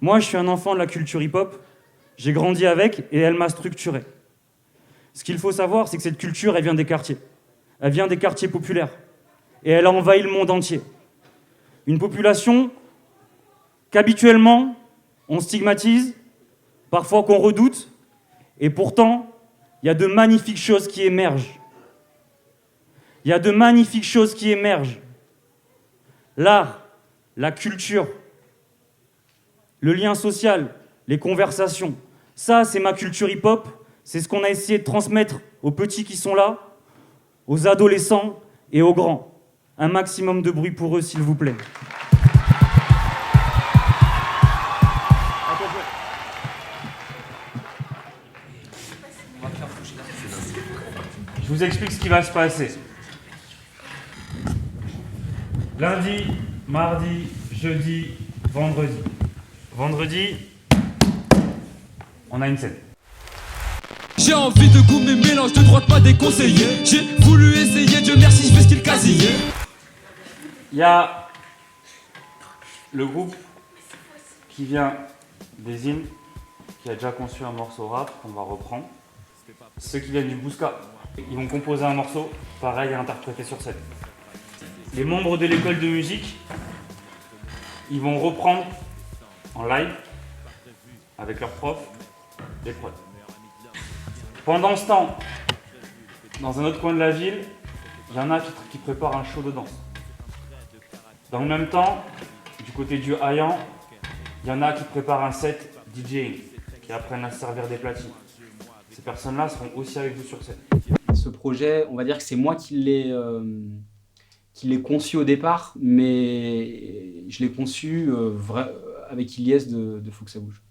Moi, je suis un enfant de la culture hip-hop, j'ai grandi avec et elle m'a structuré. Ce qu'il faut savoir, c'est que cette culture, elle vient des quartiers. Elle vient des quartiers populaires. Et elle a envahi le monde entier. Une population qu'habituellement, on stigmatise, parfois qu'on redoute, et pourtant, il y a de magnifiques choses qui émergent. Il y a de magnifiques choses qui émergent. L'art, la culture, le lien social, les conversations. Ça, c'est ma culture hip-hop. C'est ce qu'on a essayé de transmettre aux petits qui sont là, aux adolescents et aux grands. Un maximum de bruit pour eux, s'il vous plaît. Je vous explique ce qui va se passer. Lundi, mardi, jeudi, vendredi. Vendredi, on a une scène. J'ai envie de goûter mes mélanges de droite pas déconseillés. J'ai voulu essayer, Dieu merci, je fais ce qu'il casillait. Il y a le groupe qui vient des îles, qui a déjà conçu un morceau rap qu'on va reprendre. Ceux qui viennent du Bousca, ils vont composer un morceau, pareil, à interpréter sur scène. Les membres de l'école de musique, ils vont reprendre en live, avec leurs profs, les prods. Pendant ce temps, dans un autre coin de la ville, il y en a qui préparent un show de danse. Dans le même temps, du côté du Hayan, il y en a qui préparent un set DJing, qui apprennent à se servir des platines. Ces personnes-là seront aussi avec vous sur scène. Ce projet, on va dire que c'est moi qui l'ai conçu au départ, mais je l'ai conçu avec Ilyes de Faut que ça bouge.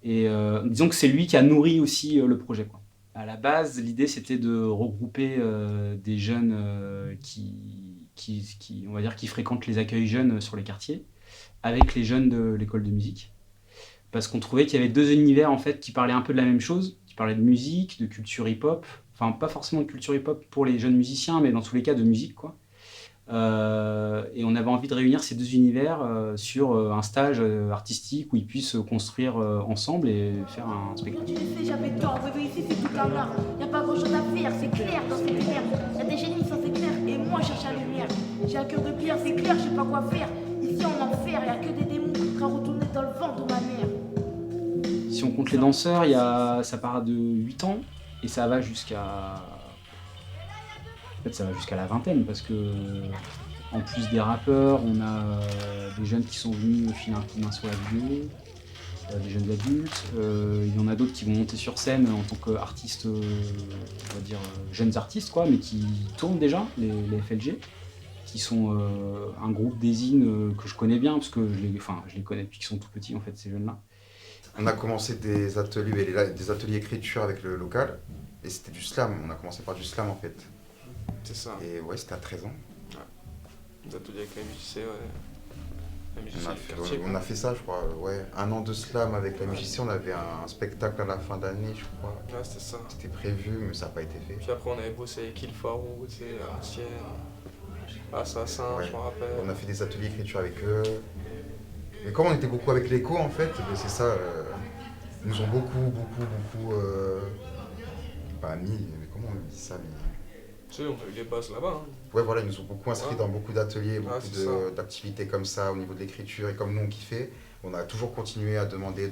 Et disons que c'est lui qui a nourri aussi le projet, quoi. À la base, l'idée c'était de regrouper des jeunes qui, on va dire, qui fréquentent les accueils jeunes sur les quartiers, avec les jeunes de l'école de musique. Parce qu'on trouvait qu'il y avait deux univers en fait qui parlaient un peu de la même chose, qui parlaient de musique, de culture hip-hop, enfin pas forcément de culture hip-hop pour les jeunes musiciens, mais dans tous les cas de musique, quoi. Et on avait envie de réunir ces deux univers sur un stage artistique où ils puissent construire ensemble et faire un spectacle. J'avais tort, oui, ici c'est tout un art. Y'a pas grand chose à faire, c'est clair dans cette lumière. Y'a des génies, ça c'est clair, et moi je cherche la lumière. J'ai un cœur de pierre, c'est clair, je sais pas quoi faire. Ici en enfer, y'a que des démons qui retourner dans le ventre de ma mère. Si on compte les danseurs, ça part de 8 ans et ça va jusqu'à... En fait, ça va jusqu'à la vingtaine parce que, en plus des rappeurs, on a des jeunes qui sont venus filer un coup de main sur la vidéo, des jeunes adultes. Il y en a d'autres qui vont monter sur scène en tant qu'artistes, on va dire jeunes artistes, quoi, mais qui tournent déjà, les FLG, qui sont un groupe d'Ezine que je connais bien parce que je les connais depuis qu'ils sont tout petits, en fait, ces jeunes-là. On a commencé des ateliers écriture avec le local et c'était du slam. On a commencé par du slam en fait. C'est ça. Et ouais, c'était à 13 ans. Ouais. Des ateliers avec la MJC, ouais. On a fait ça, je crois, ouais. 1 an de slam avec la MJC, on avait un spectacle à la fin d'année, je crois. Ouais, c'était ça. C'était prévu, mais ça n'a pas été fait. Puis après, on avait bossé avec Il Farou, tu sais, à l'ancienne, Assassin, ouais. Je me rappelle. On a fait des ateliers écriture avec eux. Mais comme on était beaucoup avec l'écho, en fait, c'est ça. Ils nous ont beaucoup pas mis, mais comment on dit ça, mais... Tu sais, on a eu les bases là-bas. Hein. Ouais, voilà, ils nous ont beaucoup inscrits dans beaucoup d'ateliers, beaucoup d'activités comme ça au niveau de l'écriture. Et comme nous, on kiffait, on a toujours continué à demander.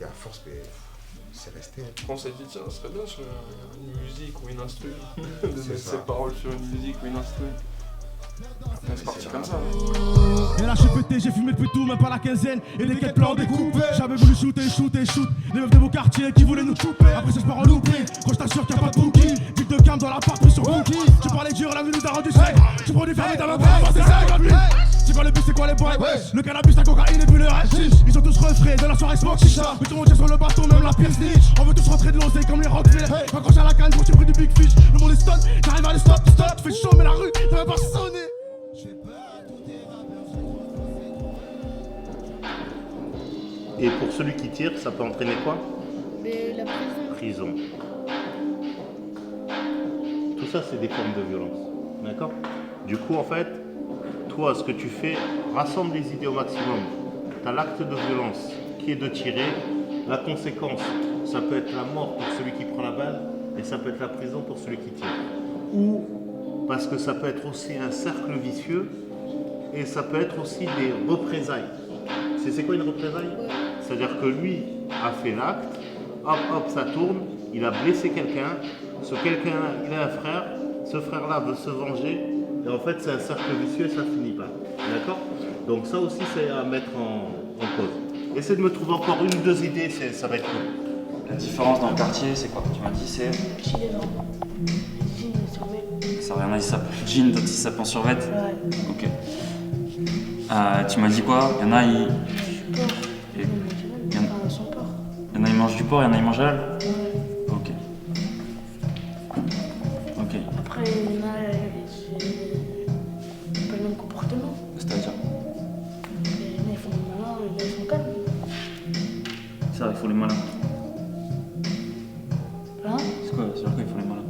Et à force, mais c'est resté. On s'est dit, tiens, ça serait bien sur une musique ou une instru. De mettre ses paroles sur une musique ou une instru. C'est parti comme ça. Et là j'ai pété, j'ai fumé depuis tout, même pas la quinzaine. Et des quêtes plans découpés. J'avais voulu shooter. Les meufs de mon quartier qui voulaient nous couper. Après ça je pars en loupé. Quand je t'assure qu'il n'y a pas de bookie. Pique de cam dans la part, pris sur bookie. Tu parlais dur, la minute a rendu sec. Tu prends du fermé dans la bras, c'est ça les gars. C'est quoi le but, c'est quoi les boys? Le cannabis, la cocaïne et puis le reste. Ils sont tous refrais de la soirée smoke chicha. Mais tout le monde tient sur le bateau, même la pièce snitch. On veut tous rentrer de l'osé comme les Rockville. Quand j'ai à la canne, quand j'ai pris du big fish. Le monde est stun, j'arrive à les stop. Fais chaud, mais la rue, ça va pas sonner. Et pour celui qui tire, ça peut entraîner quoi? La prison. Prison. Tout ça, c'est des formes de violence. D'accord? Du coup, en fait, toi, ce que tu fais, rassemble les idées au maximum. tu as l'acte de violence qui est de tirer. La conséquence, ça peut être la mort pour celui qui prend la balle et ça peut être la prison pour celui qui tire. Ou parce que ça peut être aussi un cercle vicieux et ça peut être aussi des représailles. C'est quoi une représaille? C'est-à-dire que lui a fait l'acte, hop, ça tourne, il a blessé quelqu'un, ce quelqu'un-là, il a un frère, ce frère-là veut se venger, et en fait c'est un cercle vicieux et ça finit pas. D'accord? Donc ça aussi c'est à mettre en cause. Essaie de me trouver encore une ou deux idées, ça va être cool. La différence dans le quartier, c'est quoi? Tu m'as dit c'est... Ça n'a rien à dire, jean, d'autres ils s'appellent en survêt. Ouais. Ok. Tu m'as dit quoi? Il y en a, ils... Il y en a, ils mangent du porc, il y en a, ils mangent halal? Ouais. Ok. Ok. Après, il y en a, pas le même comportement. C'est-à-dire? Il y en a, ils font des malins, il y en a, ils sont calmes. C'est vrai, il faut les malins. Hein? C'est quoi? C'est-à-dire quoi, il faut les malins?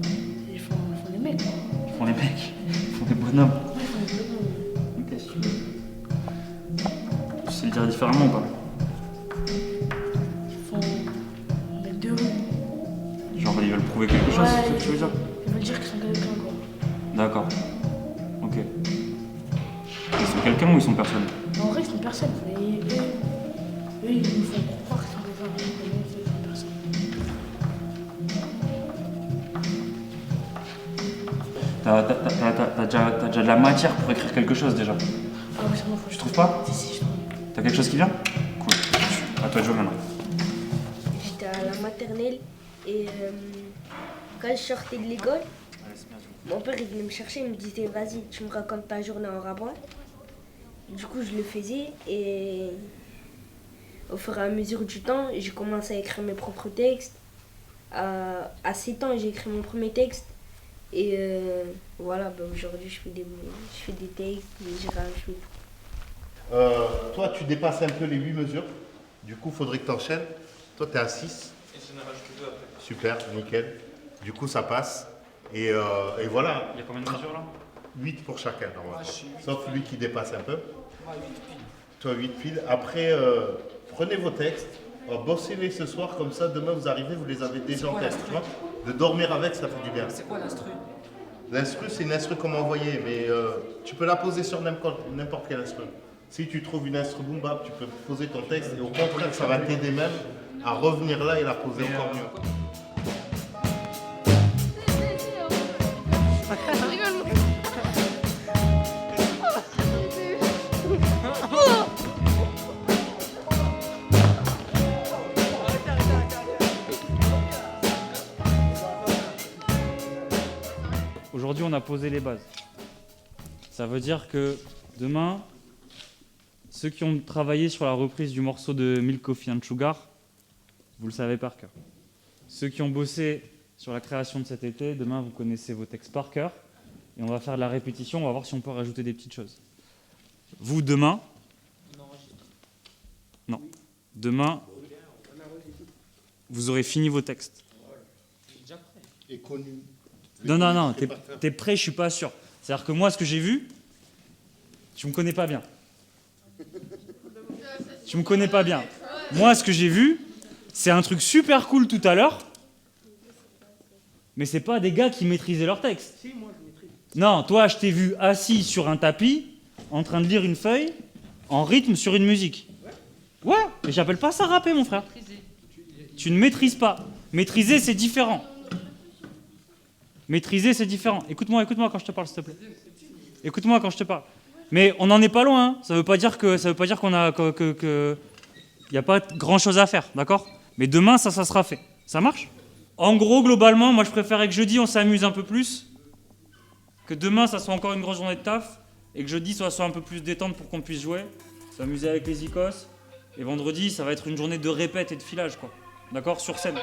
Ils font les mecs. Ils font les mecs. Ils font les bonhommes. Ouais, ils font les bonhommes. Ok, si tu veux. Tu sais le dire différemment ou pas? Ils font les deux. Genre, ils veulent prouver quelque chose, c'est ce que tu veux dire? Ils veulent dire qu'ils sont quelqu'un, quoi. D'accord. Ok. Ils sont quelqu'un ou ils sont personne? En vrai, ils sont personne. Mais eux, ils nous font croire qu'ils sont des hommes. Mais nous, ils sont personne. T'as déjà de la matière pour écrire quelque chose déjà. Ah oui, c'est bon, faut. Tu trouves pas? Si, je trouve. T'as quelque chose qui vient? Cool. À toi de jouer maintenant. J'étais à la maternelle et quand je sortais de l'école, mon père il venait me chercher, il me disait vas-y, tu me racontes ta journée en rappant. Du coup, je le faisais et au fur et à mesure du temps, j'ai commencé à écrire mes propres textes. À 7 ans, j'ai écrit mon premier texte et voilà, aujourd'hui je fais des textes, des giraves. Toi, tu dépasses un peu les 8 mesures. Du coup, il faudrait que tu enchaînes. Toi, tu es à 6. Et je n'en rajoute 2 après. Super, nickel. Du coup, ça passe. Et voilà. Il y a combien de mesures là? 8 pour chacun, normalement. Moi, je suis 8. Sauf lui qui dépasse un peu. Moi, 8 piles. Toi, 8 piles. Après, prenez vos textes. Bossez-les ce soir, comme ça, demain, vous arrivez, vous les avez déjà en tête. Tu vois, de dormir avec, ça fait du bien. C'est quoi l'instru? L'instru, c'est une instru comme envoyé, mais tu peux la poser sur n'importe quel instru. Si tu trouves une instru boom bap, tu peux poser ton texte et au contraire, ça va t'aider même à revenir là et la poser encore mieux. Aujourd'hui, on a posé les bases. Ça veut dire que demain, ceux qui ont travaillé sur la reprise du morceau de Milk Coffee and Sugar, vous le savez par cœur. Ceux qui ont bossé sur la création de cet été, demain, vous connaissez vos textes par cœur. Et on va faire de la répétition, on va voir si on peut rajouter des petites choses. Vous, demain... Non. Demain, vous aurez fini vos textes. Et connu. Non, t'es prêt, je suis pas sûr. C'est-à-dire que moi, ce que j'ai vu, tu me connais pas bien. Tu me connais pas bien. Moi, ce que j'ai vu, c'est un truc super cool tout à l'heure, mais c'est pas des gars qui maîtrisaient leur texte. Si, moi je maîtrise. Non, toi, je t'ai vu assis sur un tapis, en train de lire une feuille, en rythme sur une musique. Ouais, mais j'appelle pas ça rapper, mon frère. Tu ne maîtrises pas. Maîtriser, c'est différent. Maîtriser, c'est différent. Écoute-moi quand je te parle, s'il te plaît. Écoute-moi quand je te parle. Mais on n'en est pas loin. Hein. Ça veut pas dire qu'on a y a pas grand-chose à faire, d'accord? Mais demain, ça sera fait. Ça marche? En gros, globalement, moi, je préférerais que jeudi, on s'amuse un peu plus, que demain, ça soit encore une grosse journée de taf, et que jeudi, ça soit un peu plus détente pour qu'on puisse jouer, s'amuser avec les icos, et vendredi, ça va être une journée de répète et de filage, quoi. D'accord? Sur scène.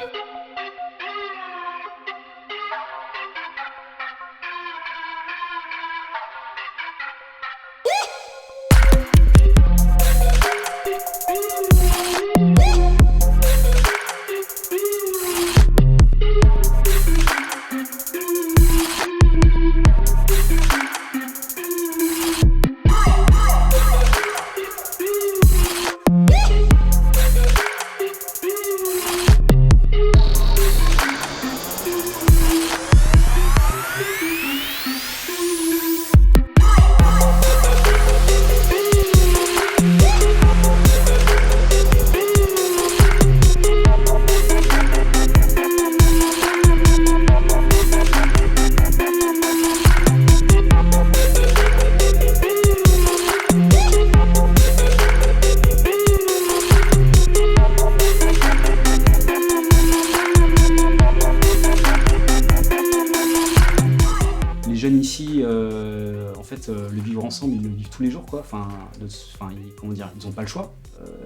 ensemble, ils le vivent tous les jours, quoi. Comment dire, ils n'ont pas le choix.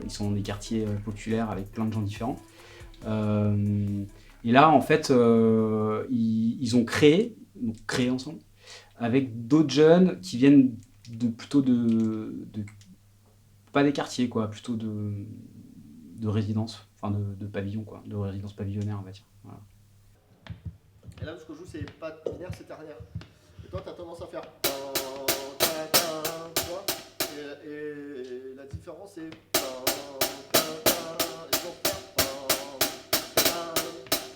Ils sont dans des quartiers populaires avec plein de gens différents. Et là, en fait, ils ont créé ensemble, avec d'autres jeunes qui viennent plutôt pas des quartiers, quoi, plutôt de résidences, enfin de pavillons, quoi, de résidences pavillonnaires, on va dire. Voilà. Et là, ce qu'on joue, c'est pas binaire, c'est ternaire. Et toi, tu as tendance à faire. Tu vois, et la différence, c'est. Tu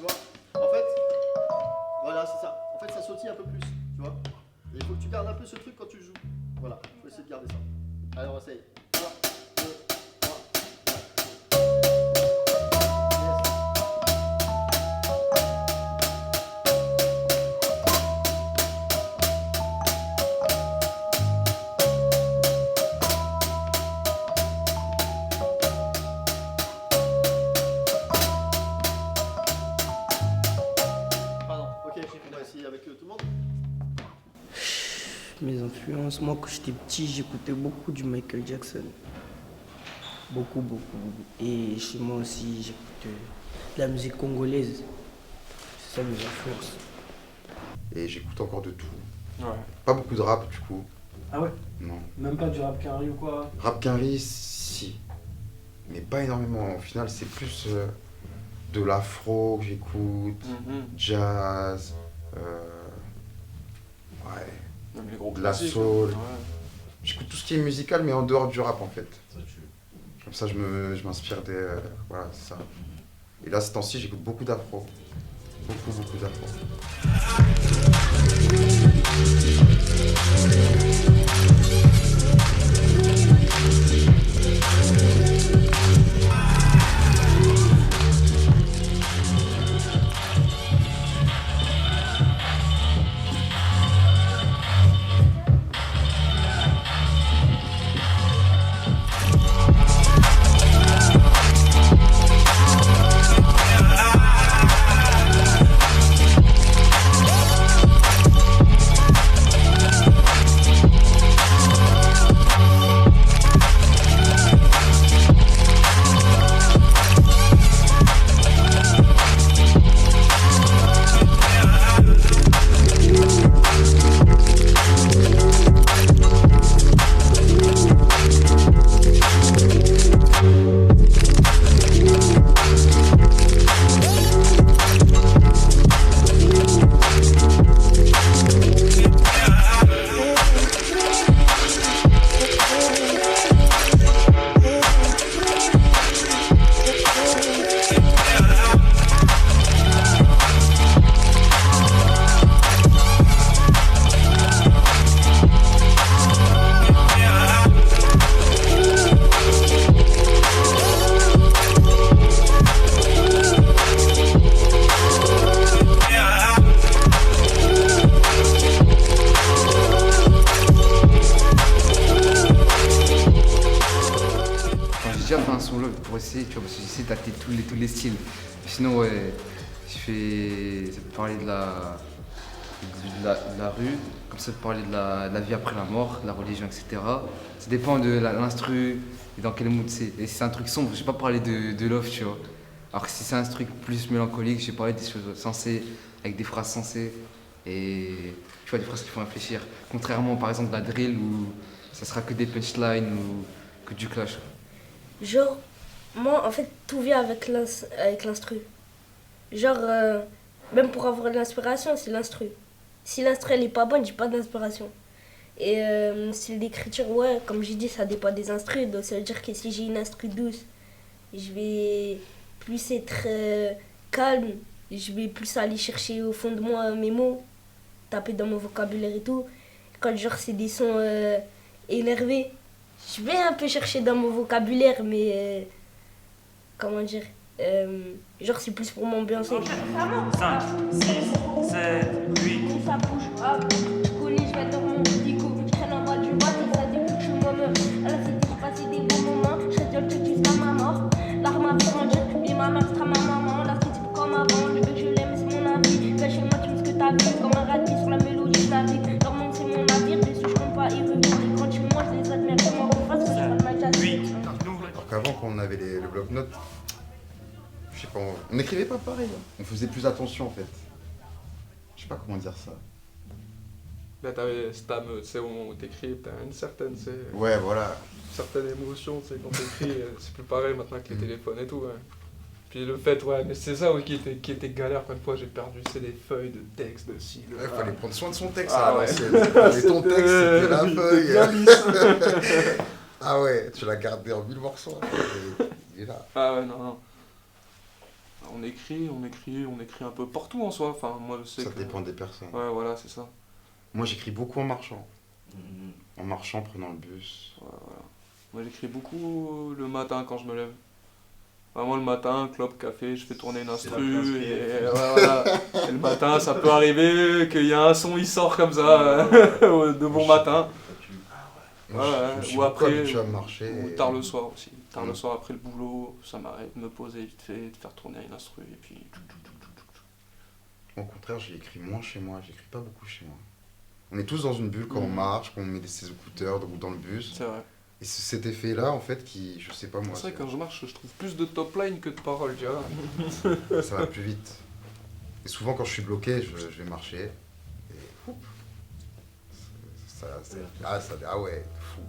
vois, en fait, voilà, c'est ça. En fait, ça sautille un peu plus, tu vois. Et il faut que tu gardes un peu ce truc quand tu joues. Voilà, il faut essayer de garder ça. Allez, on essaye. 3, 2, 3, 4. Pardon, ok, on va essayer avec tout le monde. Mes influences, moi quand j'étais petit, j'écoutais beaucoup du Michael Jackson. Beaucoup. Et chez moi aussi, j'écoute de la musique congolaise. C'est ça mes influences. Et j'écoute encore de tout. Ouais. Pas beaucoup de rap du coup. Ah ouais? Non. Même pas du rap carré ou quoi? Rap quinri, si. Mais pas énormément. Au final, c'est plus de l'afro que j'écoute, jazz, Même les gros de la classiques, soul. ouais. J'écoute tout ce qui est musical, mais en dehors du rap en fait. Comme ça, je m'inspire des. Voilà, c'est ça. Et là, ces temps-ci, j'écoute beaucoup d'afro. Beaucoup d'afro. J'ai déjà fait un solo pour essayer, tu vois, parce que j'essaie d'acter tous les styles. Sinon, ouais, ça peut parler de la rue, comme ça peut parler de la vie après la mort, de la religion, etc. Ça dépend de l'instru et dans quel mood c'est. Et si c'est un truc sombre, je vais pas parler de love, tu vois. Alors que si c'est un truc plus mélancolique, je vais parler des choses sensées, avec des phrases sensées. Et tu vois, des phrases qui font réfléchir. Contrairement par exemple à la drill où ça sera que des punchlines ou que du clash. Genre, moi en fait tout vient avec l'instru. Genre, même pour avoir de l'inspiration, c'est l'instru. Si l'instru elle est pas bonne, j'ai pas d'inspiration. Et style d'écriture, ouais, comme j'ai dit, ça dépend des instrus. Donc ça veut dire que si j'ai une instru douce, je vais plus être calme. Je vais plus aller chercher au fond de moi mes mots, taper dans mon vocabulaire et tout. Quand genre c'est des sons énervés, je vais un peu chercher dans mon vocabulaire, mais comment dire, genre c'est plus pour m'ambiancer. 5, 6, 7, 8. Ça bouge, je connais, je vais dans mon dico. Je traîne en bas du boîte et ça débouche sur moi-même. Alors c'était pour passer des bons moments, je reste dans le truc jusqu'à ma mort. L'arme a fait grandir, mais ma mère sera ma maman. La street c'est comme avant, je veux que je l'aime, c'est mon avis. Viens chez moi, tu me ce que t'as vu, comme un radis sur la mélodie, je navigue. Leur monde c'est mon navire, dessus je compte pas y revenir. quand on avait le bloc-notes, je sais pas, on n'écrivait pas pareil. Hein. On faisait plus attention en fait. Je sais pas comment dire ça. Là, t'avais Stam, tu sais, au moment où t'écris, t'as une certaine, tu sais. Ouais, voilà. Certaine émotion, tu sais, quand t'écris, c'est plus pareil maintenant que les téléphones et tout, ouais. Puis le fait, ouais, mais c'est ça oui, qui était galère, quand une fois j'ai perdu, c'est des feuilles de texte, de ci, de là. Ouais, fallait prendre soin de son texte, ah, à ouais. l'ancienne. Ton texte, c'était la feuille. Bien lisse. Ah ouais, tu l'as gardé en 1000 morceaux. Il est là. Ah ouais, non. On écrit un peu partout en soi. Enfin, moi je sais ça dépend des personnes. Ouais, voilà, c'est ça. Moi j'écris beaucoup en marchant. En marchant, prenant le bus. Ouais, voilà. Moi j'écris beaucoup le matin quand je me lève. Vraiment le matin, clope, café, je fais tourner une instru. Et voilà. Et le matin, ça peut arriver qu'il y a un son, il sort comme ça, de bon matin. Ouais, ou après, tu vas marcher. Ou tard le soir aussi. Tard le soir après le boulot, ça m'arrive de me poser vite fait, de faire tourner une instru et puis. Au contraire, j'écris moins chez moi, j'écris pas beaucoup chez moi. On est tous dans une bulle quand on marche, quand on met ses écouteurs ou dans le bus. C'est vrai. Et c'est cet effet-là, en fait, qui, je sais pas moi. C'est vrai, quand je marche, je trouve plus de top line que de paroles, tu vois. Ça va plus vite. Et souvent, quand je suis bloqué, je vais marcher. Et ah ouais, fou.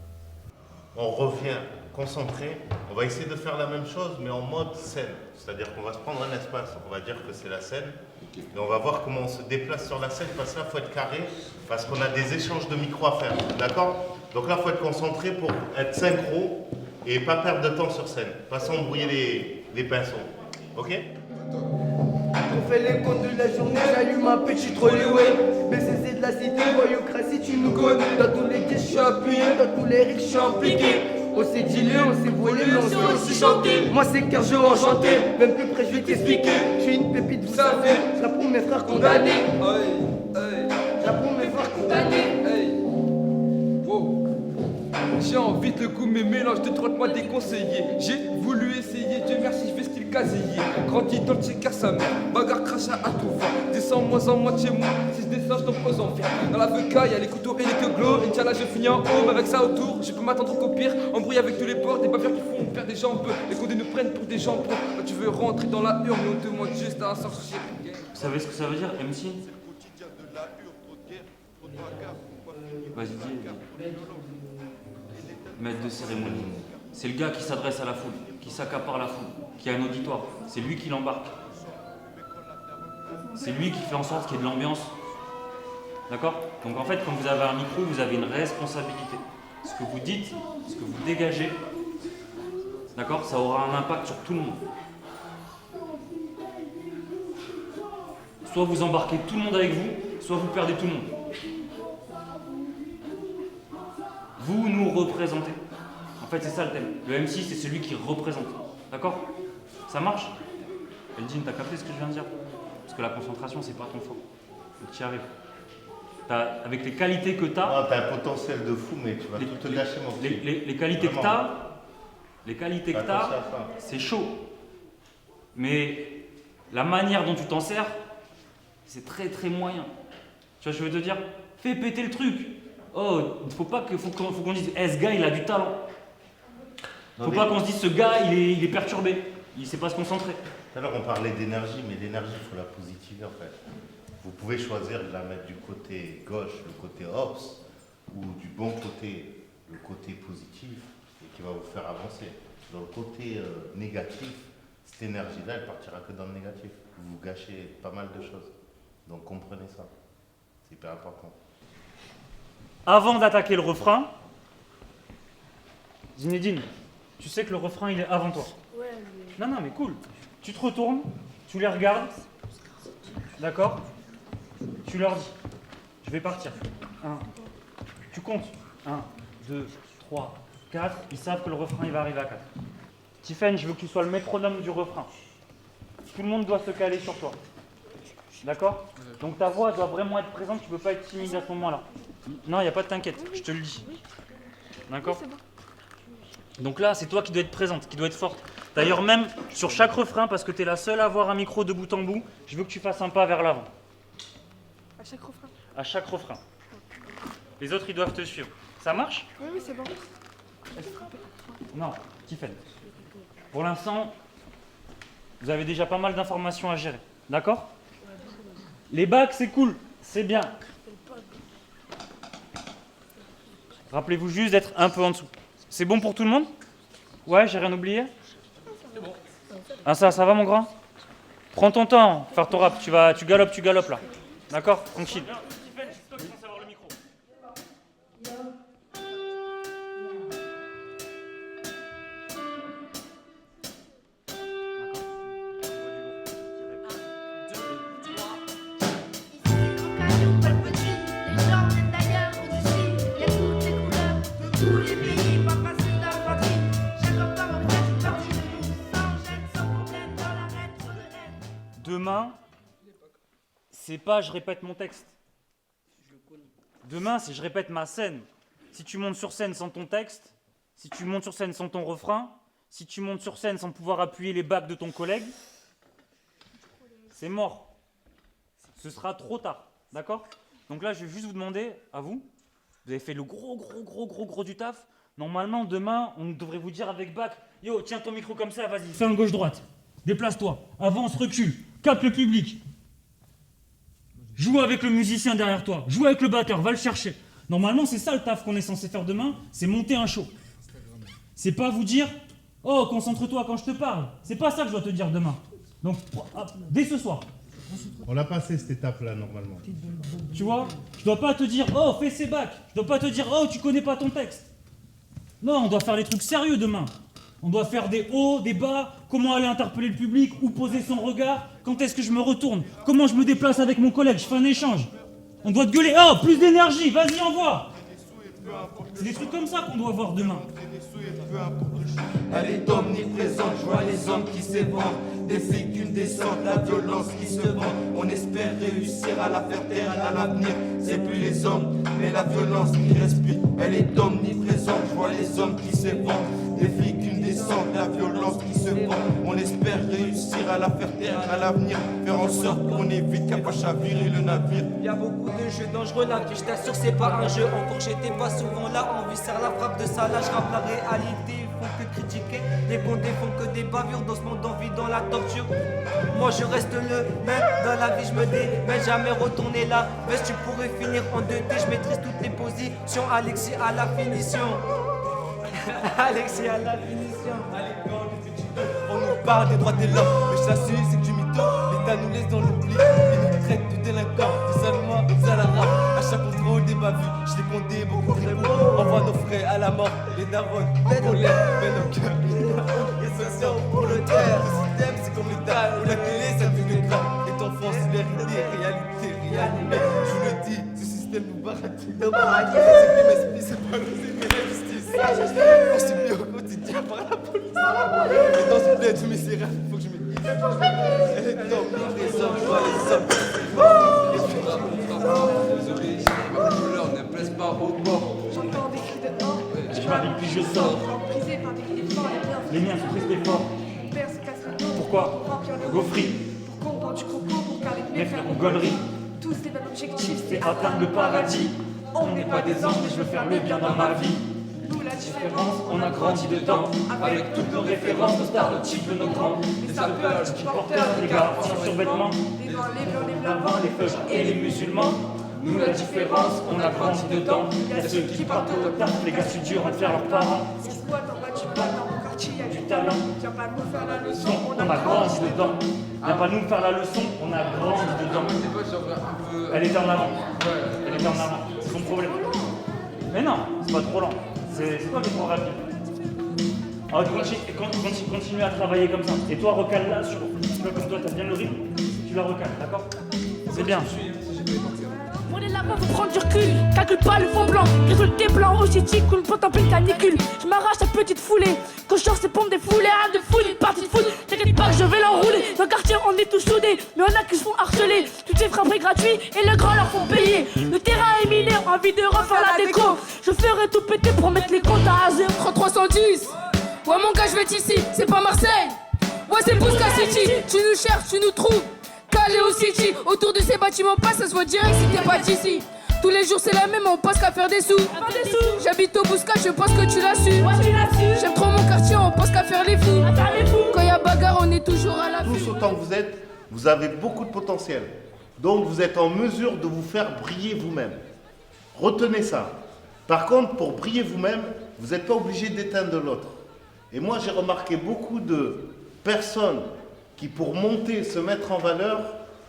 On revient concentré. On va essayer de faire la même chose, mais en mode scène. C'est-à-dire qu'on va se prendre un espace, on va dire que c'est la scène. Et on va voir comment on se déplace sur la scène, parce que là, il faut être carré, parce qu'on a des échanges de micros à faire. D'accord ? Donc là, il faut être concentré pour être synchro et pas perdre de temps sur scène. Pas s'embrouiller les pinceaux. Ok ? On fait les comptes de la journée, j'allume un petit trolley-way. BCC de la cité, voyocratie, tu nous connais. Dans tous les quais, je suis appuyé, dans tous les rics, je suis impliqué. On s'est dealé, on s'est volé, mais on s'est aussi chanté. Moi c'est Kerjo enchanté, même plus près, je vais t'expliquer. Je suis une pépite, vous savez, je la pour mes frères condamnés. Je la pour mes frères condamnés. J'ai envie de goût mes mélanges de 30 mois déconseillés. J'ai voulu essayer, Dieu merci, je fais style casillé. Grandi dans le checker sa mère, bagarre crachat à tout va. Descends-moi en moitié moi, si je descends je t'en pose en fer. Dans la VK y'a les couteaux et les queuglots. Inch'Allah je finis en home avec ça autour. Je peux m'attendre qu'au pire, embrouille avec tous les ports. Des bavures qui font perdre des jambes. Les condés nous prennent pour des jambons. Quand tu veux rentrer dans la urne, on te demande juste à sortir. Vous savez ce que ça veut dire, MC? Vas-y, dis. Maître de cérémonie. C'est le gars qui s'adresse à la foule, qui s'accapare la foule, qui a un auditoire. C'est lui qui l'embarque. C'est lui qui fait en sorte qu'il y ait de l'ambiance. D'accord? Donc en fait, quand vous avez un micro, vous avez une responsabilité. Ce que vous dites, ce que vous dégagez, d'accord, ça aura un impact sur tout le monde. Soit vous embarquez tout le monde avec vous, soit vous perdez tout le monde. Vous nous représentez. En fait, c'est ça le thème. Le MC, c'est celui qui représente. D'accord? Ça marche? Eldin, t'as capté ce que je viens de dire? Parce que la concentration, c'est pas ton fort. Faut que tu y arrives. Avec les qualités que t'as... Non, t'as un potentiel de fou, mais tu vas tout te gâcher, mon petit. Les qualités que t'as, c'est chaud. Mais la manière dont tu t'en sers, c'est très très moyen. Tu vois ce que je veux te dire? Fais péter le truc. Oh, faut qu'on dise, ce gars il a du talent. Faut pas qu'on se dise, ce gars il est perturbé, il sait pas se concentrer. Tout à l'heure on parlait d'énergie, mais l'énergie il faut la positiver en fait. Vous pouvez choisir de la mettre du côté gauche, le côté ops, ou du bon côté, le côté positif, et qui va vous faire avancer. Dans le côté négatif, cette énergie-là elle partira que dans le négatif. Vous gâchez pas mal de choses. Donc comprenez ça. C'est hyper important. Avant d'attaquer le refrain, Zinedine, tu sais que le refrain il est avant toi. Ouais, mais... Non, mais cool. Tu te retournes, tu les regardes, d'accord? Tu leur dis, je vais partir. 1, tu comptes. 1, 2, 3, 4. Ils savent que le refrain il va arriver à 4. Tiffen, je veux que tu sois le métronome du refrain. Tout le monde doit se caler sur toi. D'accord? Donc ta voix doit vraiment être présente, tu ne peux pas être timide à ce moment-là. Non, il n'y a pas de t'inquiète, je te le dis. D'accord? Donc là, c'est toi qui dois être présente, qui doit être forte. D'ailleurs, même sur chaque refrain, parce que tu es la seule à avoir un micro de bout en bout, je veux que tu fasses un pas vers l'avant. À chaque refrain? À chaque refrain. Les autres, ils doivent te suivre. Ça marche? Oui, c'est bon. Non, Tiffen. Pour l'instant, vous avez déjà pas mal d'informations à gérer. D'accord? Les bacs, c'est cool, c'est bien. Rappelez-vous juste d'être un peu en dessous. C'est bon pour tout le monde? Ouais, j'ai rien oublié? Ah ça va mon grand? Prends ton temps, faire ton rap, tu galopes là. D'accord? Tranquille. Demain, c'est pas je répète mon texte. Demain, c'est je répète ma scène. Si tu montes sur scène sans ton texte, si tu montes sur scène sans ton refrain, si tu montes sur scène sans pouvoir appuyer les bacs de ton collègue, c'est mort. Ce sera trop tard. D'accord? Donc là, je vais juste vous demander, à vous, vous avez fait le gros du taf. Normalement, demain, on devrait vous dire avec bac, yo, tiens ton micro comme ça, vas-y, fais un gauche-droite. Déplace-toi, avance, recule, capte le public. Joue avec le musicien derrière toi, joue avec le batteur, va le chercher. Normalement, c'est ça le taf qu'on est censé faire demain, c'est monter un show. C'est pas vous dire, oh, concentre-toi quand je te parle. C'est pas ça que je dois te dire demain. Donc, dès ce soir. On l'a passé cette étape-là, normalement. Tu vois, je dois pas te dire, oh, fais ces bacs. Je dois pas te dire, oh, tu connais pas ton texte. Non, on doit faire des trucs sérieux demain. On doit faire des hauts, des bas, comment aller interpeller le public, où poser son regard, quand est-ce que je me retourne, comment je me déplace avec mon collègue, je fais un échange. On doit te gueuler, oh, plus d'énergie, vas-y, envoie. C'est des trucs comme ça qu'on doit voir demain. Elle est omniprésente, je vois les hommes qui s'ébranlent. Des filles qu'une descente, la violence qui se vend. On espère réussir à la faire taire à l'avenir. C'est plus les hommes, mais la violence qui respire. Elle est omniprésente, je vois les hommes qui s'ébranlent. Des filles qu'une descente, la violence qui se vend. On espère réussir à la faire taire à l'avenir. Faire en sorte qu'on évite qu'elle fasse chavirer le navire. Y'a beaucoup de jeux dangereux là, que je t'assure c'est pas un jeu. Encore j'étais pas souvent là, on vit serre la frappe de ça là, je rappe la réalité. Font que critiquer, les bondés font que des bavures. Dans ce monde on vit dans la torture. Moi je reste le même, dans la vie je me démets, jamais retourner là. Mais tu pourrais finir en 2D, je maîtrise toutes les positions. Alexis à la finition. Alexis à la finition. On nous parle des droits de l'homme, mais je t'assure c'est que du mytho. L'État nous laisse dans l'oubli, il nous traite de délinquants, de salma, de salara. À chaque contrôle des bavus, je l'ai compté beaucoup de mots. Envoie nos frères à la mort, les darons, en colère, mais nos cœurs, les sociaux pour le terre. Le système c'est comme l'État, ou la télé ça fait des gras. Et ton enfance c'est vérité, réalité, réanimée. Je vous le dis, ce système nous baratine. C'est plus m'esprit, c'est pas nous, c'est la justice. On subit au quotidien par la police. Et dans ce plaid, je mets ces rêves, faut que je me dise. Elle est omniprésente, je vois les hommes. Désolé, ma couleur ne plaise pas au bord. J'entends des cris de mort. Je m'arrive puis je sors. Emprisé par des cris forts et Les miens sont tristes et forts. Mon père se casse le dos. Pourquoi? Gaufry. Pour qu'on vende du coco, pour qu'avec Mes frères ont gaulerie. tous les mêmes objectifs, C'est atteindre le paradis. On n'est pas des anges, mais je veux faire le bien dans ma vie. Nous la différence, On a grandi dedans, avec toutes nos références, nos stars, nos types, nos grands. les sapeurs, Les porteurs, les gars, sans survêtement. les blancs, les blancs, les blancs. L'avant, les feuilles et les musulmans. Nous la différence, on a grandi dedans. Il y a ceux qui partent au taf, les gars studieux rentrent faire leurs parents. Si je vois en bas du plat, dans mon quartier, y a Du talent, Viens pas nous faire la leçon, on a grandi dedans. Viens pas nous faire la leçon, on a grandi dedans. Elle était en avant. Elle était en avant. C'est son problème. Mais non, c'est pas trop lent. C'est toi qui es trop rapide. Alors continue à travailler comme ça. Et toi, recale là sur. Comme toi, t'as bien le rythme, tu la recales, d'accord? C'est bien. On est là-bas, faut prendre du recul. Calcule pas le fond blanc. Résulté blanc aussi tic qu'une pote en pleine canicule. Je m'arrache à petite foulée. Quand je sors, c'est pour me défouler. Rien de fou, une partie de foot. T'inquiète pas que je vais l'enrouler. Dans le quartier, on est tous soudés. Mais on a qui se font harceler. Toutes ces frappes gratuits et le grand leur font payer. Le terrain est miné, envie de refaire la déco. Je ferai tout péter pour mettre les comptes à 0. 3310. Ouais, mon gars, je vais être ici. C'est pas Marseille. Ouais, c'est Bousca City. Tu nous cherches, tu nous trouves. Calé au City, autour de ces bâtiments pas, ça se voit direct si t'es pas d'ici. Tous les jours c'est la même, on pense qu'à faire des sous. J'habite au Bouscat, je pense que tu l'as su. J'aime trop mon quartier, on pense qu'à faire les fous. Quand y a bagarre, on est toujours à la vue. Tous autant que vous êtes, vous avez beaucoup de potentiel. Donc vous êtes en mesure de vous faire briller vous-même. Retenez ça. Par contre, pour briller vous-même, vous n'êtes pas obligé d'éteindre l'autre. Et moi, j'ai remarqué beaucoup de personnes qui, pour monter, se mettre en valeur,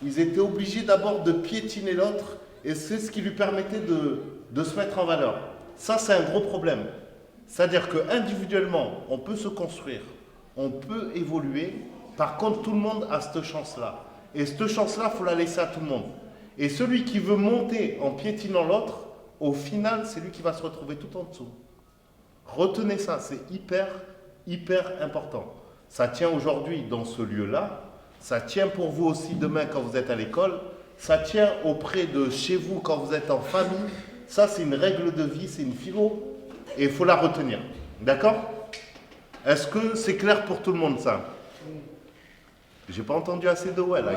ils étaient obligés d'abord de piétiner l'autre, et c'est ce qui lui permettait de se mettre en valeur. Ça, c'est un gros problème. C'est-à-dire qu'individuellement, on peut se construire, on peut évoluer. Par contre, tout le monde a cette chance-là. Et cette chance-là, il faut la laisser à tout le monde. Et celui qui veut monter en piétinant l'autre, au final, c'est lui qui va se retrouver tout en dessous. Retenez ça, c'est hyper, hyper important. Ça tient aujourd'hui dans ce lieu-là, ça tient pour vous aussi demain quand vous êtes à l'école, ça tient auprès de chez vous quand vous êtes en famille. Ça, c'est une règle de vie, c'est une philo, et il faut la retenir. D'accord? Est-ce que c'est clair pour tout le monde, ça? J'ai pas entendu assez de ouais, là.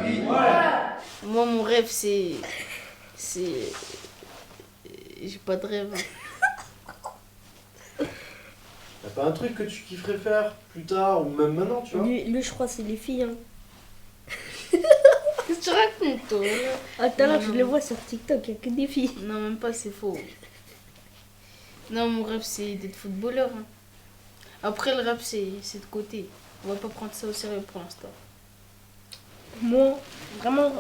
Moi, mon rêve, c'est... J'ai pas de rêve. Y'a pas un truc que tu kifferais faire plus tard ou même maintenant, tu vois? Lui, je crois, c'est les filles. Hein. Qu'est-ce que tu racontes, toi? Ah, tout à l'heure, je le vois sur TikTok, il n'y a que des filles. Non, même pas, c'est faux. Non, mon rêve, c'est d'être footballeur. Hein. Après, le rêve, c'est de côté. On va pas prendre ça au sérieux pour l'instant. Moi, vraiment,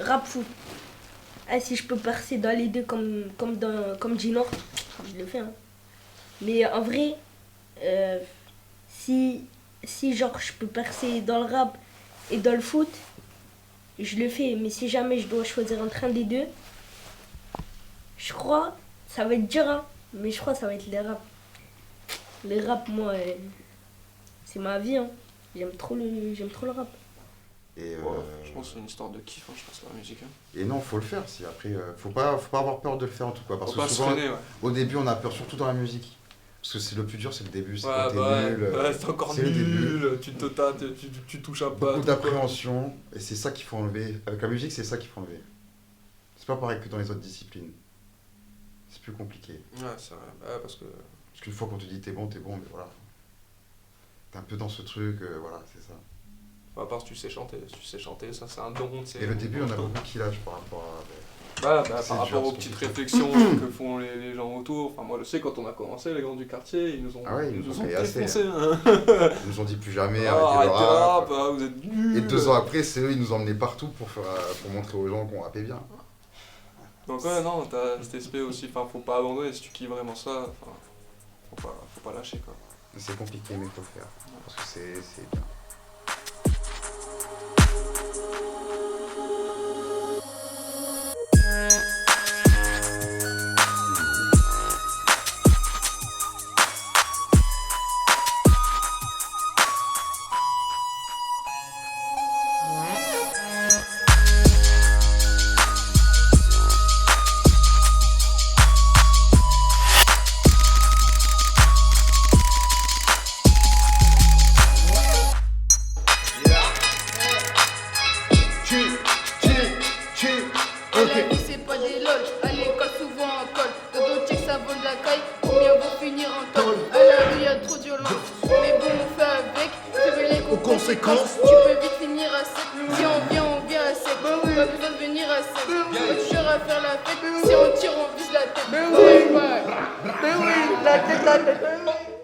rap foot. Ah, si je peux percer dans les deux comme Ginor, je le fais. Hein. Mais en vrai, si genre je peux percer dans le rap et dans le foot, je le fais. Mais si jamais je dois choisir entre un des deux, je crois, ça va être dur, hein, mais je crois que ça va être les rap. Les rap, moi, c'est ma vie. Hein. J'aime trop le rap. Et je pense que c'est une histoire de kiff, hein, je pense, la musique. Hein. Et non, faut le faire. Si après, faut pas avoir peur de le faire en tout cas. Parce faut que pas souvent, se freiner, ouais. Au début, on a peur, surtout dans la musique. Parce que c'est le plus dur, c'est le début. C'est Ouais, quand t'es nul. Ouais, c'est encore c'est le nul, début. tu te tâtes, tu touches à pas. Beaucoup d'appréhension. Et c'est ça qu'il faut enlever. Avec la musique, c'est ça qu'il faut enlever. C'est pas pareil que dans les autres disciplines. C'est plus compliqué. Ouais, c'est vrai. Ouais, parce qu'une fois qu'on te dit t'es bon, mais voilà. T'es un peu dans ce truc, voilà, c'est ça. À part si tu sais chanter, ça c'est un don. Et le début, on a beaucoup qui lâchent par rapport à... Par rapport aux petites réflexions que font les gens autour. Enfin, moi je sais, quand on a commencé, les gens du quartier, ils nous ont défoncé. Hein. Ils nous ont dit plus jamais, arrêtez le rap, vous êtes nuls. Et 2 ans après, c'est eux, ils nous ont emmenés partout pour montrer aux gens qu'on rappait bien. Donc ouais, non, t'as cet aspect aussi, enfin faut pas abandonner, si tu kiffes vraiment ça, faut pas lâcher quoi. C'est compliqué mais faut le faire, parce que c'est bien. Conséquences. Tu peux vite finir à sec. Si on vient à sec. Pas besoin de venir à sec. Pas toujours à faire la fête. Si on tire, on vise la tête. Mais oui, la tête.